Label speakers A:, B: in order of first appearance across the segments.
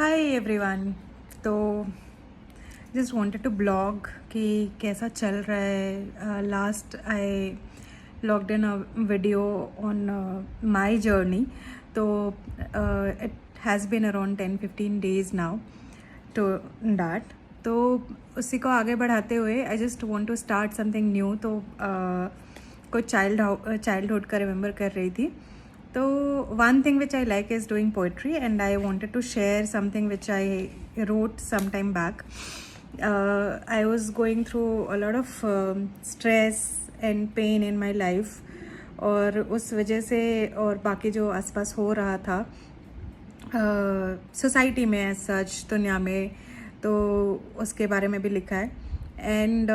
A: हाय everyone. तो just wanted to blog कि कैसा चल रहा है। Last I logged in a video on my journey. तो it has been around 10-15 days now to that. तो उसी को आगे बढ़ाते हुए I just want to start something new. तो कुछ चाइल्डहुड का रिमेंबर कर रही थी। So one thing which I like is doing poetry, and I wanted to share something which I wrote some time back. I was going through a lot of stress and pain in my life, और उस वजह से और बाकी जो आसपास हो रहा था सोसाइटी में एज सच दुनिया में, तो उसके बारे में भी लिखा है। And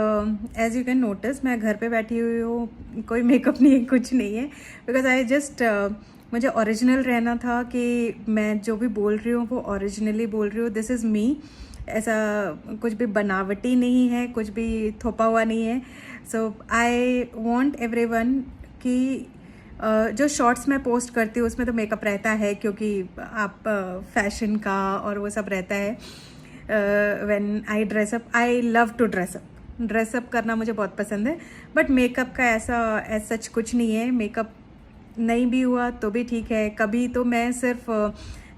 A: as you can notice मैं घर पे बैठी हुई हूँ, कोई मेकअप नहीं है, कुछ नहीं है, बिकॉज आई जस्ट मुझे ओरिजिनल रहना था कि मैं जो भी बोल रही हूँ वो ओरिजिनली बोल रही हूँ। This is me. ऐसा कुछ भी बनावटी नहीं है, कुछ भी थोपा हुआ नहीं है। सो आई वॉन्ट एवरी वन कि जो शॉर्ट्स मैं पोस्ट करती हूँ उसमें तो मेकअप रहता है, क्योंकि आप फैशन का और वो सब रहता है। When I dress up, I love to dress up करना मुझे बहुत पसंद है। बट मेकअप का ऐसा एज सच कुछ नहीं है। मेकअप नहीं भी हुआ तो भी ठीक है। कभी तो मैं सिर्फ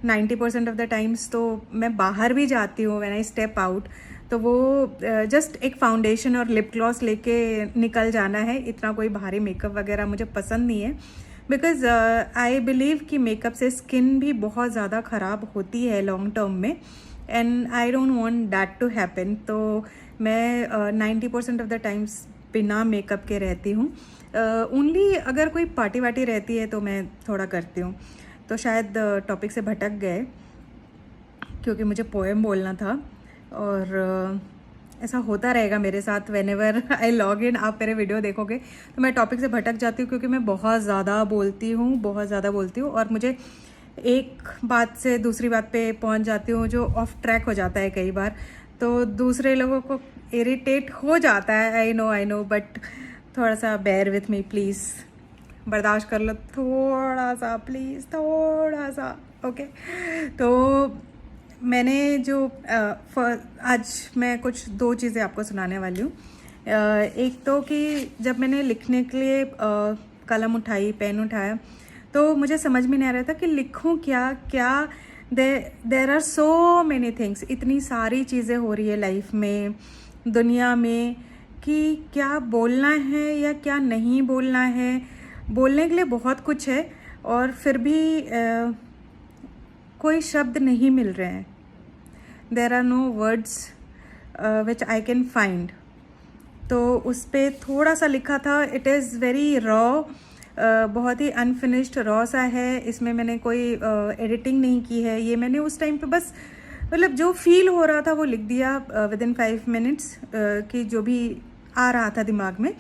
A: 90% ऑफ द टाइम्स तो मैं बाहर भी जाती हूँ, व्हेन आई स्टेप आउट, तो वो जस्ट एक फाउंडेशन और लिप ग्लॉस लेके निकल जाना है। इतना कोई भारी मेकअप वगैरह मुझे पसंद नहीं है, बिकॉज आई बिलीव कि मेकअप से स्किन भी बहुत ज़्यादा ख़राब होती है लॉन्ग टर्म में, and I don't want that to happen. तो मैं 90% ऑफ द टाइम्स बिना मेकअप के रहती हूँ। ओनली अगर कोई पार्टी वार्टी रहती है तो मैं थोड़ा करती हूँ। तो शायद टॉपिक से भटक गए, क्योंकि मुझे पोएम बोलना था, और ऐसा होता रहेगा मेरे साथ। When ever I log in, आप मेरे वीडियो देखोगे तो मैं टॉपिक से भटक जाती हूँ, क्योंकि मैं बहुत ज़्यादा बोलती हूँ और मुझे एक बात से दूसरी बात पे पहुँच जाती हूँ, जो ऑफ ट्रैक हो जाता है कई बार। तो दूसरे लोगों को इरिटेट हो जाता है, आई नो, बट थोड़ा सा बेयर विथ मी प्लीज़, बर्दाश्त कर लो थोड़ा सा प्लीज़, थोड़ा सा। ओके। तो मैंने जो आज मैं कुछ दो चीज़ें आपको सुनाने वाली हूँ। एक तो कि जब मैंने लिखने के लिए कलम उठाई, पेन उठाया, तो मुझे समझ में नहीं आ रहा था कि लिखूँ क्या। There are so many things, इतनी सारी चीज़ें हो रही है लाइफ में, दुनिया में, कि क्या बोलना है या क्या नहीं बोलना है। बोलने के लिए बहुत कुछ है, और फिर भी कोई शब्द नहीं मिल रहे हैं। There are no words which I can find. तो उस पर थोड़ा सा लिखा था। इट इज़ वेरी रॉ, बहुत ही अनफिनिश्ड रॉ सा है। इसमें मैंने कोई एडिटिंग नहीं की है। ये मैंने उस टाइम पे बस मतलब जो फील हो रहा था वो लिख दिया विदिन 5 मिनट्स, कि जो भी आ रहा था दिमाग में।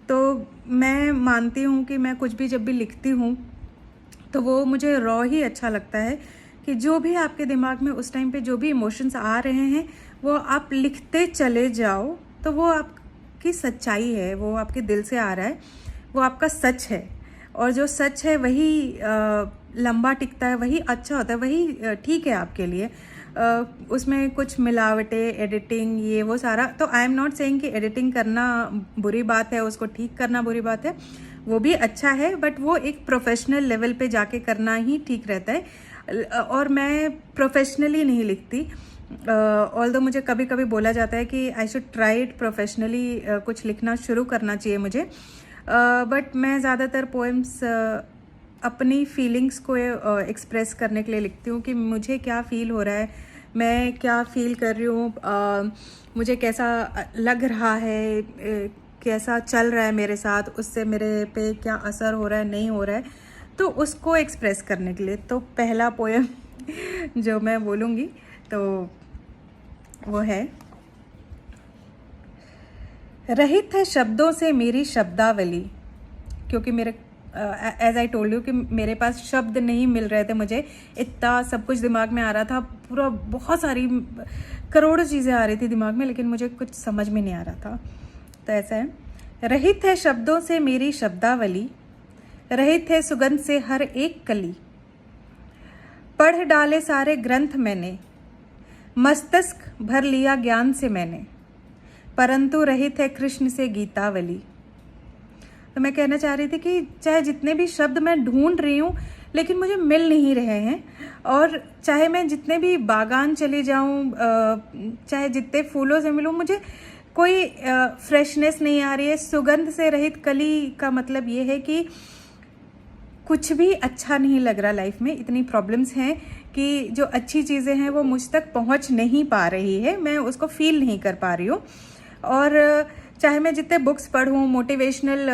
A: तो मैं मानती हूँ कि मैं कुछ भी जब भी लिखती हूँ तो वो मुझे रॉ ही अच्छा लगता है, कि जो भी आपके दिमाग में उस टाइम पे जो भी इमोशंस आ रहे हैं वो आप लिखते चले जाओ, तो वो आपकी सच्चाई है, वो आपके दिल से आ रहा है, वो आपका सच है। और जो सच है वही लंबा टिकता है, वही अच्छा होता है, वही ठीक है आपके लिए। उसमें कुछ मिलावटें, एडिटिंग, ये वो सारा, तो आई एम नॉट सेइंग कि एडिटिंग करना बुरी बात है, उसको ठीक करना बुरी बात है, वो भी अच्छा है, बट वो एक प्रोफेशनल लेवल पे जाके करना ही ठीक रहता है। और मैं प्रोफेशनली नहीं लिखती, ऑल्दो मुझे कभी कभी बोला जाता है कि I should try it professionally, कुछ लिखना शुरू करना चाहिए मुझे। बट मैं ज़्यादातर पोएम्स अपनी फीलिंग्स को एक्सप्रेस करने के लिए लिखती हूँ, कि मुझे क्या फ़ील हो रहा है, मैं क्या फ़ील कर रही हूँ, मुझे कैसा लग रहा है, कैसा चल रहा है मेरे साथ, उससे मेरे पे क्या असर हो रहा है, नहीं हो रहा है, तो उसको एक्सप्रेस करने के लिए। तो पहला पोएम जो मैं बोलूँगी तो वो है, रहित है शब्दों से मेरी शब्दावली, क्योंकि मेरे एज आई टोल्ड यू कि मेरे पास शब्द नहीं मिल रहे थे। मुझे इतना सब कुछ दिमाग में आ रहा था, पूरा बहुत सारी करोड़ों चीज़ें आ रही थी दिमाग में, लेकिन मुझे कुछ समझ में नहीं आ रहा था। तो ऐसा है, रहित है शब्दों से मेरी शब्दावली, रहित है सुगंध से हर एक कली, पढ़ डाले सारे ग्रंथ मैंने, मस्तिष्क भर लिया ज्ञान से मैंने, परंतु रहित है कृष्ण से गीतावली। तो मैं कहना चाह रही थी कि चाहे जितने भी शब्द मैं ढूंढ रही हूँ लेकिन मुझे मिल नहीं रहे हैं, और चाहे मैं जितने भी बागान चली जाऊँ, चाहे जितने फूलों से मिलूँ, मुझे कोई फ्रेशनेस नहीं आ रही है। सुगंध से रहित कली का मतलब ये है कि कुछ भी अच्छा नहीं लग रहा लाइफ में। इतनी प्रॉब्लम्स हैं कि जो अच्छी चीज़ें हैं वो मुझ तक पहुंच नहीं पा रही है, मैं उसको फील नहीं कर पा रही हूँ। और चाहे मैं जितने बुक्स पढ़ूँ, मोटिवेशनल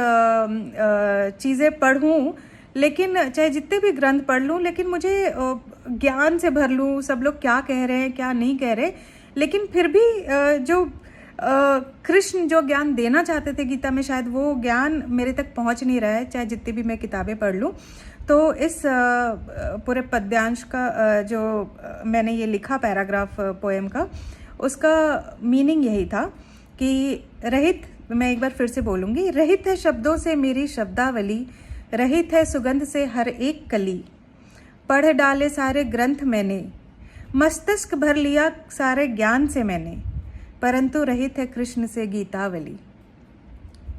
A: चीज़ें पढ़ूँ, लेकिन चाहे जितने भी ग्रंथ पढ़ लूँ, लेकिन मुझे ज्ञान से भर लूँ, सब लोग क्या कह रहे हैं क्या नहीं कह रहे, लेकिन फिर भी जो कृष्ण जो ज्ञान देना चाहते थे गीता में, शायद वो ज्ञान मेरे तक पहुंच नहीं रहा है, चाहे जितनी भी मैं किताबें पढ़ लूँ। तो इस पूरे पद्यांश का जो मैंने ये लिखा पैराग्राफ पोएम का, उसका मीनिंग यही था कि रहित, मैं एक बार फिर से बोलूँगी, रहित है शब्दों से मेरी शब्दावली, रहित है सुगंध से हर एक कली, पढ़ डाले सारे ग्रंथ मैंने, मस्तिष्क भर लिया सारे ज्ञान से मैंने, परंतु रहित है कृष्ण से गीतावली।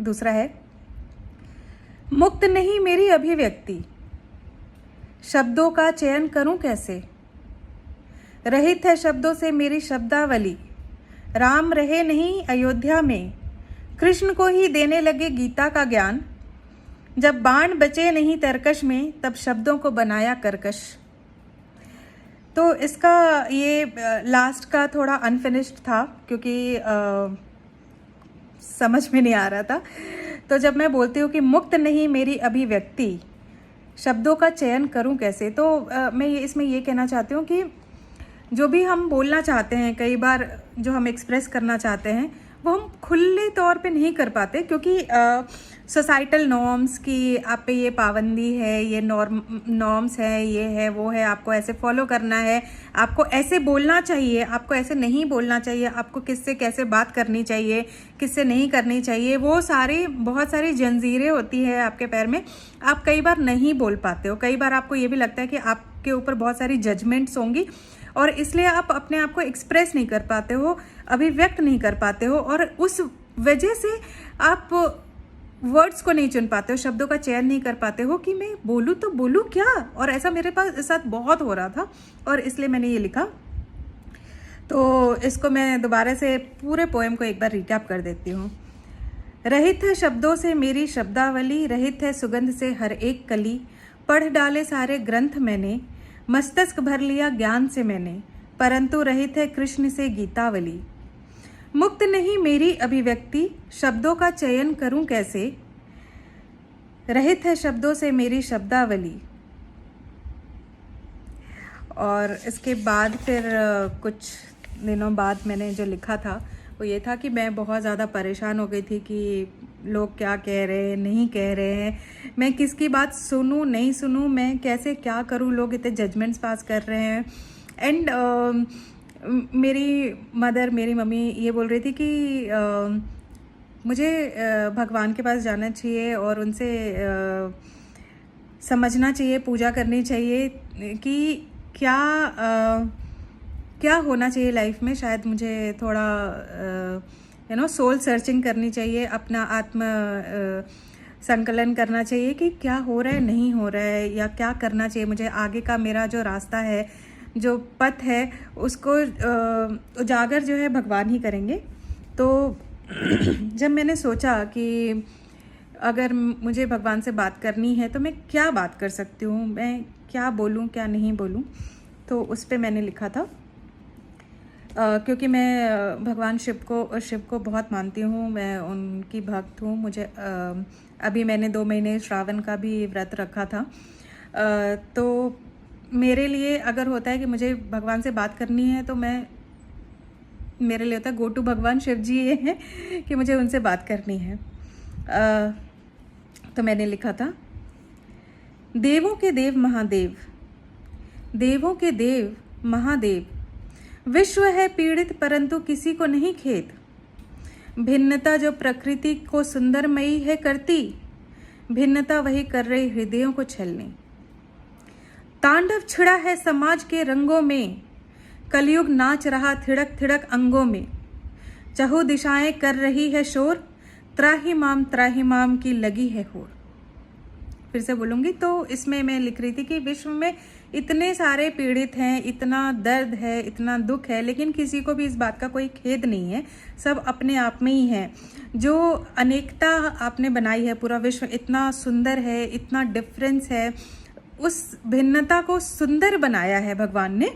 A: दूसरा है, मुक्त नहीं मेरी अभिव्यक्ति, शब्दों का चयन करूं कैसे, रहित है शब्दों से मेरी शब्दावली, राम रहे नहीं अयोध्या में, कृष्ण को ही देने लगे गीता का ज्ञान, जब बाण बचे नहीं तरकश में, तब शब्दों को बनाया कर्कश। तो इसका ये लास्ट का थोड़ा अनफिनिश्ड था क्योंकि समझ में नहीं आ रहा था। तो जब मैं बोलती हूँ कि मुक्त नहीं मेरी अभिव्यक्ति, शब्दों का चयन करूँ कैसे, तो मैं इसमें ये कहना चाहती हूँ कि जो भी हम बोलना चाहते हैं, कई बार जो हम एक्सप्रेस करना चाहते हैं वो हम खुले तौर पे नहीं कर पाते, क्योंकि सोसाइटल नॉर्म्स की आप पे ये पाबंदी है, ये नॉर्म्स है, ये है वो है, आपको ऐसे फॉलो करना है, आपको ऐसे बोलना चाहिए, आपको ऐसे नहीं बोलना चाहिए, आपको किससे कैसे बात करनी चाहिए, किससे नहीं करनी चाहिए, वो सारी बहुत सारी जंजीरें होती है आपके पैर में। आप कई बार नहीं बोल पाते हो, कई बार आपको ये भी लगता है कि आपके ऊपर बहुत सारी जजमेंट्स होंगी और इसलिए आप अपने आप को एक्सप्रेस नहीं कर पाते हो, अभिव्यक्त नहीं कर पाते हो, और उस वजह से आप वर्ड्स को नहीं चुन पाते हो, शब्दों का चयन नहीं कर पाते हो कि मैं बोलूँ तो बोलूँ क्या। और ऐसा मेरे साथ बहुत हो रहा था और इसलिए मैंने ये लिखा। तो इसको मैं दोबारा से पूरे पोएम को एक बार रिकैप कर देती हूँ। रहित है शब्दों से मेरी शब्दावली, रहित है सुगंध से हर एक कली, पढ़ डाले सारे ग्रंथ मैंने, मस्तिष्क भर लिया ज्ञान से मैंने, परंतु रहित है कृष्ण से गीतावली। मुक्त नहीं मेरी अभिव्यक्ति, शब्दों का चयन करूं कैसे, रहित है शब्दों से मेरी शब्दावली। और इसके बाद फिर कुछ दिनों बाद मैंने जो लिखा था वो ये था कि मैं बहुत ज़्यादा परेशान हो गई थी कि लोग क्या कह रहे हैं, नहीं कह रहे हैं, मैं किसकी बात सुनूं नहीं सुनूं, मैं कैसे क्या करूं, लोग इतने जजमेंट्स पास कर रहे हैं। एंड मेरी मदर, मेरी मम्मी ये बोल रही थी कि मुझे भगवान के पास जाना चाहिए और उनसे समझना चाहिए, पूजा करनी चाहिए कि क्या होना चाहिए लाइफ में। शायद मुझे थोड़ा सोल सर्चिंग करनी चाहिए, अपना आत्म संकलन करना चाहिए कि क्या हो रहा है, नहीं हो रहा है, या क्या करना चाहिए मुझे, आगे का मेरा जो रास्ता है, जो पथ है, उसको उजागर जो है भगवान ही करेंगे। तो जब मैंने सोचा कि अगर मुझे भगवान से बात करनी है तो मैं क्या बात कर सकती हूँ, मैं क्या बोलूँ क्या नहीं बोलूँ, तो उस पर मैंने लिखा था। क्योंकि मैं भगवान शिव को बहुत मानती हूँ, मैं उनकी भक्त हूँ। मुझे अभी मैंने 2 महीने श्रावण का भी व्रत रखा था। तो मेरे लिए अगर होता है कि मुझे भगवान से बात करनी है तो मेरे लिए होता है गो टू भगवान शिव जी ये हैं कि मुझे उनसे बात करनी है। तो मैंने लिखा था, देवों के देव महादेव, देवों के देव महादेव, विश्व है पीड़ित परंतु किसी को नहीं खेद, भिन्नता जो प्रकृति को सुंदरमयी है करती, भिन्नता वही कर रही हृदयों को छलने। तांडव छिड़ा है समाज के रंगों में, कलयुग नाच रहा थिड़क थिड़क अंगों में, चहु दिशाएं कर रही है शोर, त्राही माम की लगी है होड़। फिर से बोलूंगी। तो इसमें मैं लिख रही थी कि विश्व में इतने सारे पीड़ित हैं, इतना दर्द है, इतना दुख है, लेकिन किसी को भी इस बात का कोई खेद नहीं है। सब अपने आप में ही है। जो अनेकता आपने बनाई है, पूरा विश्व इतना सुंदर है, इतना डिफरेंस है, उस भिन्नता को सुंदर बनाया है भगवान ने।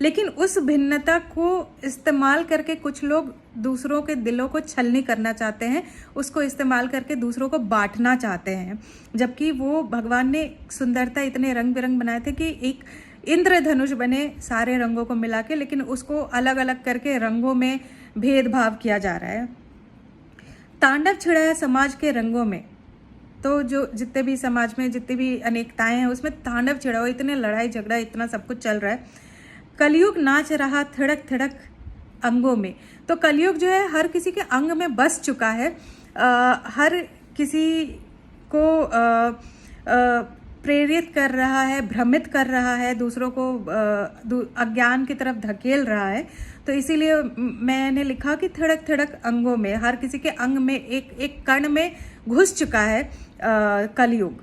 A: लेकिन उस भिन्नता को इस्तेमाल करके कुछ लोग दूसरों के दिलों को छलनी करना चाहते हैं, उसको इस्तेमाल करके दूसरों को बांटना चाहते हैं। जबकि वो भगवान ने सुंदरता इतने रंग बिरंग बनाए थे कि एक इंद्रधनुष बने सारे रंगों को मिला के, लेकिन उसको अलग अलग करके रंगों में भेदभाव किया जा रहा है। तांडव छिड़ा है समाज के रंगों में। तो जो जितने भी समाज में जितनी भी अनेकताएं हैं, उसमें तांडव छिड़ा हुआ, इतने लड़ाई झगड़ा इतना सब कुछ चल रहा है। कलयुग नाच रहा थिड़क थिड़क अंगों में। तो कलयुग जो है हर किसी के अंग में बस चुका है। हर किसी को प्रेरित कर रहा है, भ्रमित कर रहा है, दूसरों को अज्ञान की तरफ धकेल रहा है। तो इसीलिए मैंने लिखा कि थिड़क थिड़क अंगों में, हर किसी के अंग में एक एक कण में घुस चुका है कलयुग।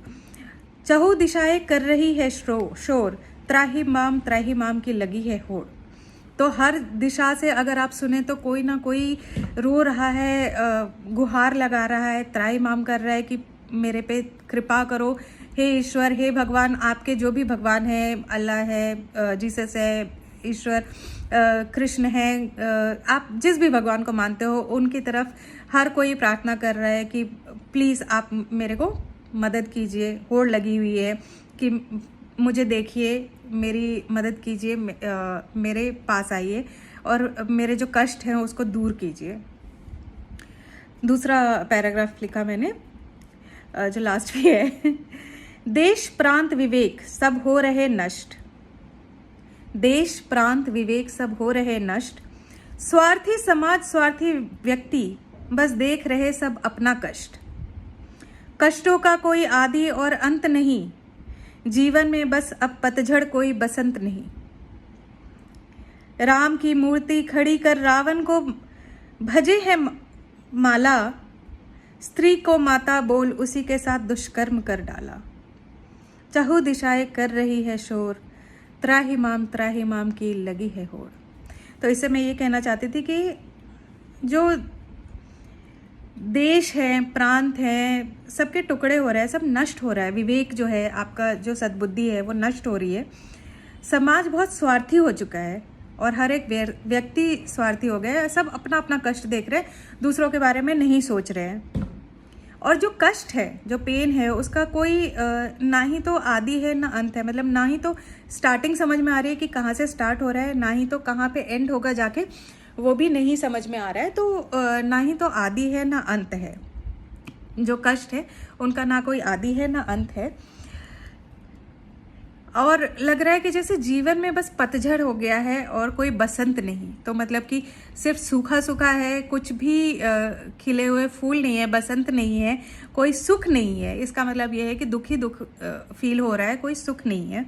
A: चहु दिशाएं कर रही है शोर, त्राही माम की लगी है होड़। तो हर दिशा से अगर आप सुने तो कोई ना कोई रो रहा है, गुहार लगा रहा है, त्राही माम कर रहा है कि मेरे पे कृपा करो, हे ईश्वर, हे भगवान। आपके जो भी भगवान है, अल्लाह है, जीसस है, ईश्वर, कृष्ण है, आप जिस भी भगवान को मानते हो, उनकी तरफ हर कोई प्रार्थना कर रहा है कि प्लीज़ आप मेरे को मदद कीजिए। होड़ लगी हुई है कि मुझे देखिए, मेरी मदद कीजिए, मेरे पास आइए और मेरे जो कष्ट हैं उसको दूर कीजिए। दूसरा पैराग्राफ लिखा मैंने, जो लास्ट भी है। देश प्रांत विवेक सब हो रहे नष्ट, देश प्रांत विवेक सब हो रहे नष्ट, स्वार्थी समाज स्वार्थी व्यक्ति बस देख रहे सब अपना कष्ट। कष्टों का कोई आदि और अंत नहीं, जीवन में बस अब पतझड़ कोई बसंत नहीं। राम की मूर्ति खड़ी कर रावण को भजे है माला, स्त्री को माता बोल उसी के साथ दुष्कर्म कर डाला। चहु दिशाएं कर रही है शोर, त्राही माम की लगी है होड़। तो इससे मैं ये कहना चाहती थी कि जो देश है, प्रांत है, सबके टुकड़े हो रहे हैं, सब नष्ट हो रहा है। विवेक जो है, आपका जो सद्बुद्धि है, वो नष्ट हो रही है। समाज बहुत स्वार्थी हो चुका है और हर एक व्यक्ति स्वार्थी हो गया है। सब अपना अपना कष्ट देख रहे हैं, दूसरों के बारे में नहीं सोच रहे हैं। और जो कष्ट है, जो पेन है, उसका कोई ना ही तो आदि है ना अंत है। मतलब ना ही तो स्टार्टिंग समझ में आ रही है कि कहाँ से स्टार्ट हो रहा है, ना ही तो कहाँ पे एंड होगा जाके, वो भी नहीं समझ में आ रहा है। तो ना ही तो आदि है ना अंत है। जो कष्ट है उनका ना कोई आदि है ना अंत है। और लग रहा है कि जैसे जीवन में बस पतझड़ हो गया है और कोई बसंत नहीं। तो मतलब कि सिर्फ सूखा सूखा है, कुछ भी खिले हुए फूल नहीं है, बसंत नहीं है, कोई सुख नहीं है। इसका मतलब यह है कि दुख ही दुख फील हो रहा है, कोई सुख नहीं है।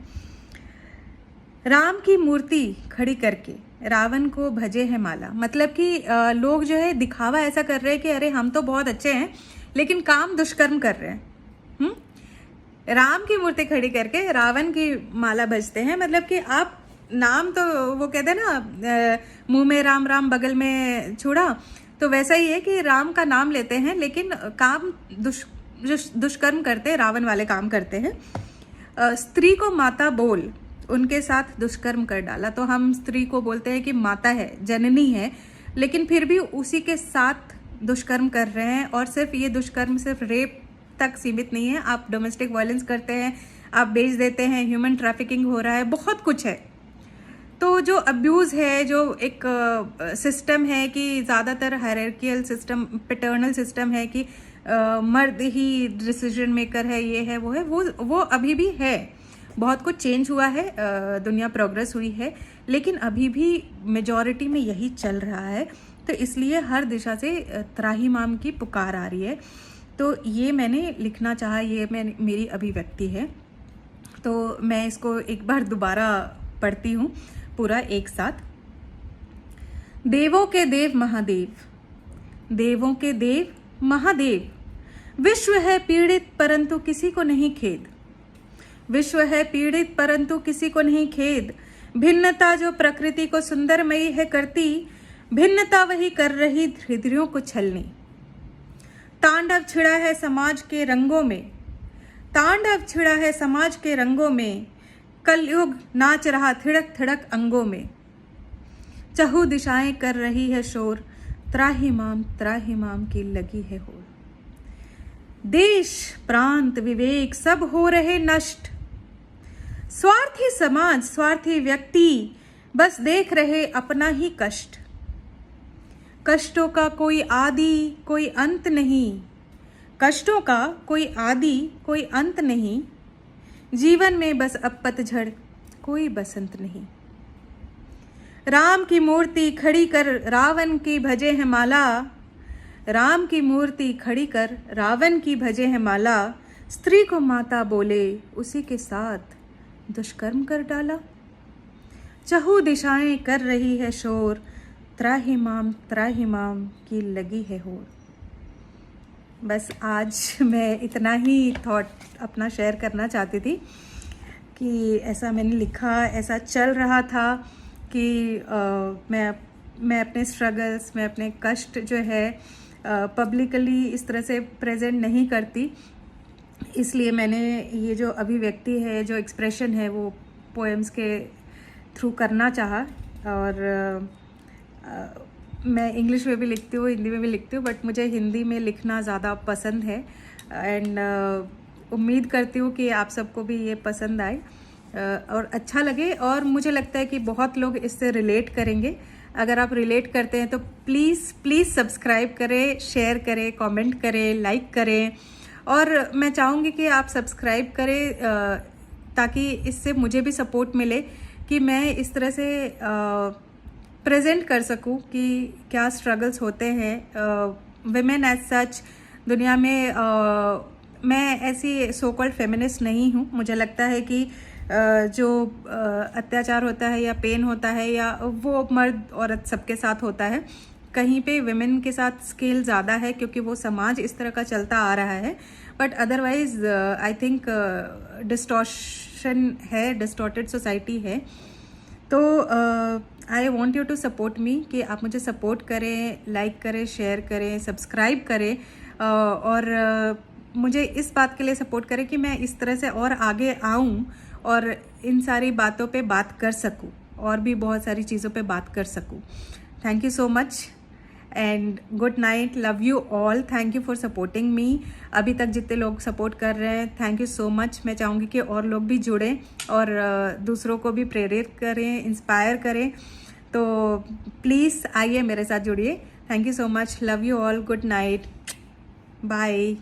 A: राम की मूर्ति खड़ी करके रावण को भजे है माला। मतलब कि लोग जो है दिखावा ऐसा कर रहे हैं कि अरे हम तो बहुत अच्छे हैं, लेकिन काम दुष्कर्म कर रहे हैं। राम की मूर्ति खड़ी करके रावण की माला भजते हैं। मतलब कि आप नाम तो वो कहते हैं ना, मुंह में राम राम बगल में छुड़ा, तो वैसा ही है कि राम का नाम लेते हैं लेकिन काम दुष्कर्म करते, रावण वाले काम करते हैं। स्त्री को माता बोल उनके साथ दुष्कर्म कर डाला। तो हम स्त्री को बोलते हैं कि माता है, जननी है, लेकिन फिर भी उसी के साथ दुष्कर्म कर रहे हैं। और सिर्फ ये दुष्कर्म सिर्फ रेप तक सीमित नहीं है, आप डोमेस्टिक वायलेंस करते हैं, आप बेच देते हैं, ह्यूमन ट्रैफिकिंग हो रहा है, बहुत कुछ है। तो जो अब्यूज़ है, जो एक सिस्टम है कि ज़्यादातर हायरार्कियल सिस्टम, पैटर्नल सिस्टम है कि मर्द ही डिसीजन मेकर है, ये है, वो है, वो अभी भी है। बहुत कुछ चेंज हुआ है, दुनिया प्रोग्रेस हुई है, लेकिन अभी भी मेजॉरिटी में यही चल रहा है। तो इसलिए हर दिशा से त्राही माम की पुकार आ रही है। तो ये मैंने लिखना चाहा, ये मेरी अभिव्यक्ति है। तो मैं इसको एक बार दोबारा पढ़ती हूँ पूरा एक साथ। देवों के देव महादेव, देवों के देव महादेव, विश्व है पीड़ित परंतु किसी को नहीं खेद, विश्व है पीड़ित परंतु किसी को नहीं खेद, भिन्नता जो प्रकृति को सुंदरमयी है करती, भिन्नता वही कर रही हृदयों को छलनी। तांडव छिड़ा है समाज के रंगों में, तांडव छिड़ा है समाज के रंगों में, कलयुग नाच रहा थिड़क थिड़क अंगों में। चहु दिशाएं कर रही है शोर, त्राहिमाम की लगी है होर। देश प्रांत विवेक सब हो रहे नष्ट, स्वार्थी समाज स्वार्थी व्यक्ति बस देख रहे अपना ही कष्ट। कष्टों का कोई आदि कोई अंत नहीं, कष्टों का कोई आदि कोई अंत नहीं, जीवन में बस अब पतझड़ कोई बसंत नहीं। राम की मूर्ति खड़ी कर रावण की भजे है माला, राम की मूर्ति खड़ी कर रावण की भजे है माला, स्त्री को माता बोले उसी के साथ दुष्कर्म कर डाला। चहु दिशाएं कर रही है शोर, त्राहिमाम की लगी है होर। बस आज मैं इतना ही थॉट अपना शेयर करना चाहती थी कि ऐसा मैंने लिखा, ऐसा चल रहा था कि मैं अपने स्ट्रगल्स, मैं अपने कष्ट जो है पब्लिकली इस तरह से प्रेजेंट नहीं करती, इसलिए मैंने ये जो अभिव्यक्ति है, जो एक्सप्रेशन है, वो पोएम्स के थ्रू करना चाहा। और मैं इंग्लिश में भी लिखती हूँ, हिंदी में भी लिखती हूँ, बट मुझे हिंदी में लिखना ज़्यादा पसंद है। एंड उम्मीद करती हूँ कि आप सबको भी ये पसंद आए और अच्छा लगे, और मुझे लगता है कि बहुत लोग इससे रिलेट करेंगे। अगर आप रिलेट करते हैं तो प्लीज़ सब्सक्राइब करें, शेयर करें, कमेंट करें, लाइक करें। और मैं चाहूँगी कि आप सब्सक्राइब करें ताकि इससे मुझे भी सपोर्ट मिले कि मैं इस तरह से प्रेजेंट कर सकूं कि क्या स्ट्रगल्स होते हैं विमेन एज सच दुनिया में। मैं ऐसी सो कॉल्ड फेमिनिस्ट नहीं हूँ। मुझे लगता है कि जो अत्याचार होता है या पेन होता है या वो मर्द औरत सबके साथ होता है, कहीं पे विमेन के साथ स्केल ज़्यादा है क्योंकि वो समाज इस तरह का चलता आ रहा है। But otherwise I think distortion है, डिस्टॉर्टेड सोसाइटी है। तो I want you to support me कि आप मुझे सपोर्ट करें, लाइक करें, शेयर करें, सब्सक्राइब करें और मुझे इस बात के लिए सपोर्ट करें कि मैं इस तरह से और आगे आऊँ और इन सारी बातों पे बात कर सकूँ और भी बहुत सारी चीज़ों पे बात कर सकूँ। Thank you so much and good night, love you all, thank you for supporting me. अभी तक जितने लोग सपोर्ट कर रहे हैं, थैंक यू सो मच। मैं चाहूँगी कि और लोग भी जुड़ें और दूसरों को भी प्रेरित करें, इंस्पायर करें। तो प्लीज़ आइए मेरे साथ जुड़िए। Thank you so much, love you all, good night, bye.